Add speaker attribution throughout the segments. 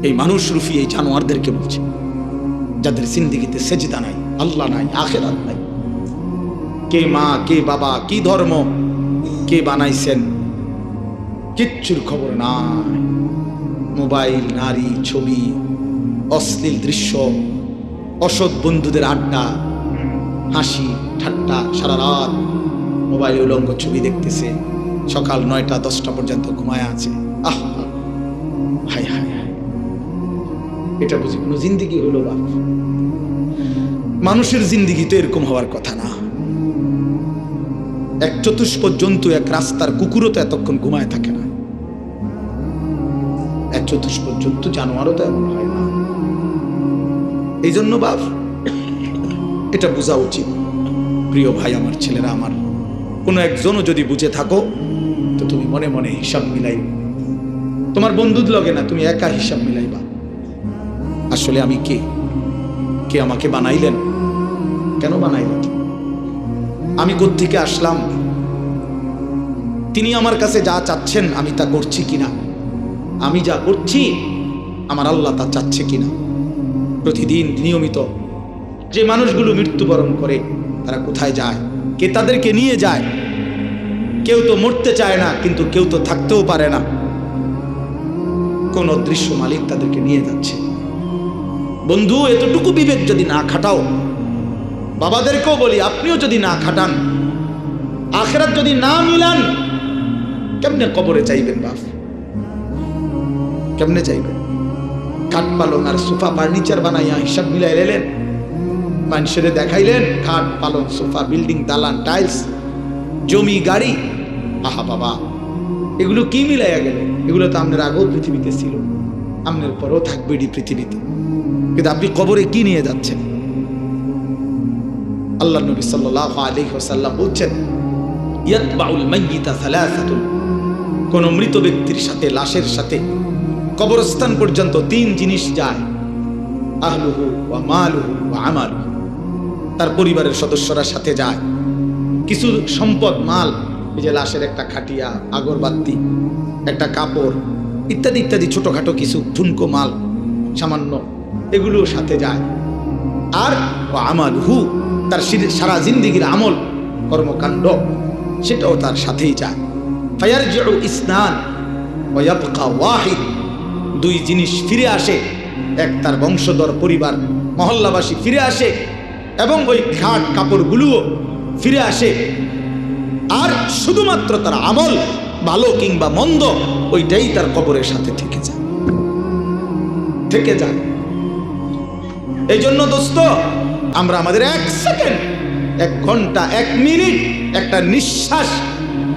Speaker 1: এই মানুষ রূপী এই জানোয়ারদেরকে বলছে, যাদের জিন্দেগিতে সেজদা নাই, আল্লাহ নাই, আখিরাত নাই। কে মা, কে বাবা, কি ধর্ম, কে বানাইছেন, কিচ্ছুর খবর নাই। মোবাইল, নারী, ছবি, অশ্লীল দৃশ্য, অসৎ বন্ধুদের আড্ডা, হাসি ঠাট্টা, সারা রাত মোবাইল উলঙ্গ ছবি দেখতেছে, সকাল 9টা 10টা পর্যন্ত ঘুমায় আছে। আহ হাই হাই হাই, এটা বুঝি কোনো জিন্দিগি হলো? বাপ, মানুষের জিন্দিগি তো এরকম হওয়ার কথা না। এক চতুষ্পদ জন্তু, এক রাস্তার কুকুরও তো এতক্ষণ ঘুমায় থাকে না। এক চতুষ্পদ জন্তু, জানোয়ারও তো এমন হয় না। এই জন্য বাপ, এটা বোঝা উচিত। প্রিয় ভাই আমার, ছেলেরা আমার, কোনো একজনও যদি বুঝে থাকো তো তুমি মনে মনে হিসাব মিলাই, তোমার বন্ধুর লগে না, তুমি একা হিসাব মিলাইবা। আসলে আমি কে? কে আমাকে বানাইলেন? কেন বানাইলেন? আমি কোত্থেকে আসলাম? তিনি আমার কাছে যা চাচ্ছেন আমি তা করছি কিনা? আমি যা করছি আমার আল্লাহ তা চাচ্ছে কিনা? প্রতিদিন নিয়মিত যে মানুষগুলো মৃত্যুবরণ করে তারা কোথায় যায়? কে তাদেরকে নিয়ে যায়? কেউ তো মরতে চায় না, কিন্তু কেউ তো থাকতেও পারে না। কোন অদৃশ্য মালিক তাদেরকে নিয়ে যাচ্ছে। বন্ধু, এতটুকু বিবেক যদি না খাটাও, বাবাদেরকেও বলি, আপনিও যদি না খাটান, আখিরাত যদি না মিলান, কেমনে কবরে চাইবেন বাপ? কেমনে চাইবেন? খাট পালং আর সোফা ফার্নিচার বানাইয়া হিসাব মিলাই এলেন, মানুষের দেখাইলেন খাট পালং সোফা, বিল্ডিং, দালান, টাইলস, জমি, গাড়ি। আহা বাবা, এগুলো কি মিলাইয়া গেল? এগুলো তো আপনার আগেও পৃথিবীতে ছিল, আপনার পরেও থাকবে এটি পৃথিবীতে। কিন্তু আপনি কবরে কি নিয়ে যাচ্ছেন? আল্লাহ নবী সাল্লাল্লাহু আলাইহি ওয়াসাল্লাম বলছেন, ইয়াতবাউল মাইয়িতা সালাসাতুন, কোন মৃত ব্যক্তির সাথে, লাশের সাথে কবরস্থান পর্যন্ত 3 জিনিস যায়। আহলুহু ওয়া মালুহু ওয়া আমালুহু, তার পরিবারের সদস্যরা সাথে যায়। কিছু সম্পদ, মাল, এই যে লাশের একটা খাটিয়া, আগরবাতি, একটা কাপড় ইত্যাদি ইত্যাদি, ছোটখাটো কিছু ঠুনকো মাল সামান্য, এগুলো সাথে যায়। আর ওয়া আমালুহু, তার সারা জিন্দেগির আমল কর্মকাণ্ড, সেটাও তার সাথেই যায়। ফায়ারজিউ ইসনান ওয়া ইয়াবকা ওয়াহিদ, 2 জিনিস ফিরে আসে। এক, তার বংশধর, পরিবার, মহল্লাবাসী ফিরে আসে, এবং ওই খাট কাপড়গুলোও ফিরে আসে। আর শুধুমাত্র তার আমল, ভালো কিংবা মন্দ, ওইটাই তার কবরের সাথে থেকে যায়, থেকে যায়। এই জন্য দোস্ত, আমরা আমাদের 1 সেকেন্ড, 1 ঘন্টা, 1 মিনিট, একটা নিঃশ্বাস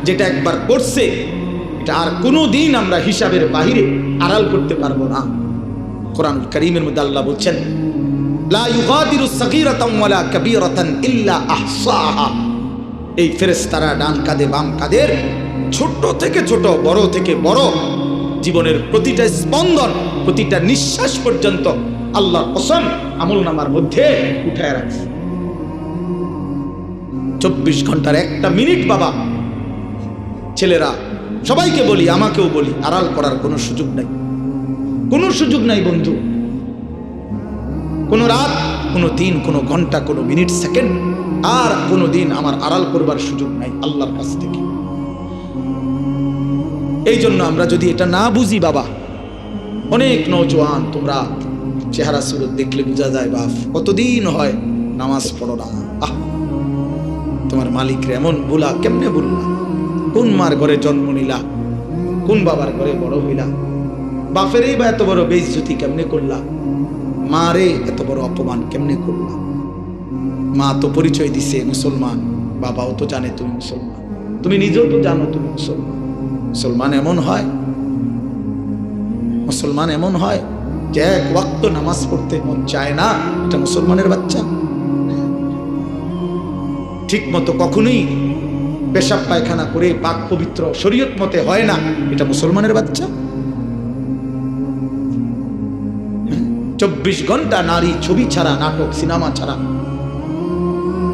Speaker 1: যেটা একবার করছে, এটা আর কোনো দিন আমরা হিসাবের বাহিরে আড়াল করতে পারবো না। কোরআনুল কারীমের মধ্যে আল্লাহ বলছেন, লা ইউগাদিরু সাগীরাতান ওয়ালা কাবীরাতান ইল্লা আহসাহা। এই ফেরেশতারা ডান কাঁধে বাম কাঁধের, ছোট থেকে ছোট, বড় থেকে বড়, জীবনের প্রতিটা স্পন্দন, প্রতিটা নিঃশ্বাস পর্যন্ত আল্লাহর কসম আমলনামার মধ্যে উঠায় রাখছে। 24 ঘন্টার 1টা মিনিট বাবা, ছেলেরা সবাইকে বলি, আমাকেও বলি, আড়াল করার কোনো সুযোগ নাই, কোনো সুযোগ নাই বন্ধু। কোনো রাত, কোনো দিন, কোনো ঘন্টা, কোনো মিনিট, সেকেন্ড, আর কোনো দিন আমার আড়াল করবার সুযোগ নাই আল্লাহর কাছ থেকে। এই জন্য আমরা যদি এটা না বুঝি বাবা, অনেক নওজোয়ান, তোমরা চেহারা সুরত দেখলে বোঝা যায় বাপ, কতদিন হয় নামাজ পড়ো না। আহ, তোমার মালিকরে এমন বলা কেমনে বললা? কোন মার ঘরে জন্ম নিলা? কোন বাবার ঘরে বড় হইলা? বাপেরই বা এত বড় বেইজ্জতি কেমনে করলা? মারে এত বড় অপমান কেমনে করলা? মা তো পরিচয় দিছে মুসলমান, বাবাও তো জানে তুমি মুসলমান, তুমি নিজেও তো জানো তুমি মুসলমান। মুসলমান এমন হয়, মুসলমান এমন হয় যে 1 ওয়াক্ত নামাজ পড়তে মন চায় না, এটা মুসলমানের বাচ্চা। ঠিক মতো কখনোই পেশাব পায়খানা করে পাক পবিত্র শরীয়ত মতে হয় না, এটা মুসলমানের বাচ্চা। 24 ঘন্টা নারী ছবি ছাড়া, নাটক সিনেমা ছাড়া,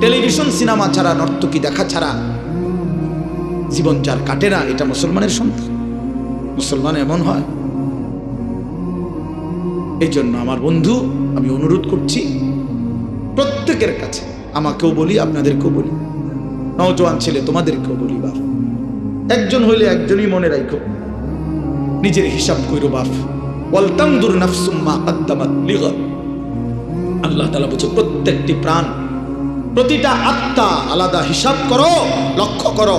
Speaker 1: টেলিভিশন সিনেমা ছাড়া, নর্তকী দেখা ছাড়া জীবন যার কাটে না, এটা মুসলমানের সন্তান। মুসলমান এমন হয়। এই জন্য আমার বন্ধু, আমি অনুরোধ করছি প্রত্যেকের কাছে, আমাকেও বলি, আপনাদেরকেও বলি, নওজোয়ান ছেলে তোমাদেরকেও বলি, বাপ একজন হইলে একজনই মনে রাখো, নিজের হিসাব কইরো বাপ। ওয়ালতানদুর নাফসুম মা কদ্দামাত লিগাদ। আল্লাহ তাআলা বলছে প্রত্যেকটি প্রাণ, প্রতিটা আত্মা আলাদা হিসাব করো, লক্ষ্য করো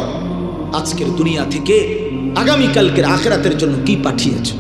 Speaker 1: আজকের দুনিয়া থেকে আগামীকালকের আখিরাতের জন্য কি পাঠিয়েছো।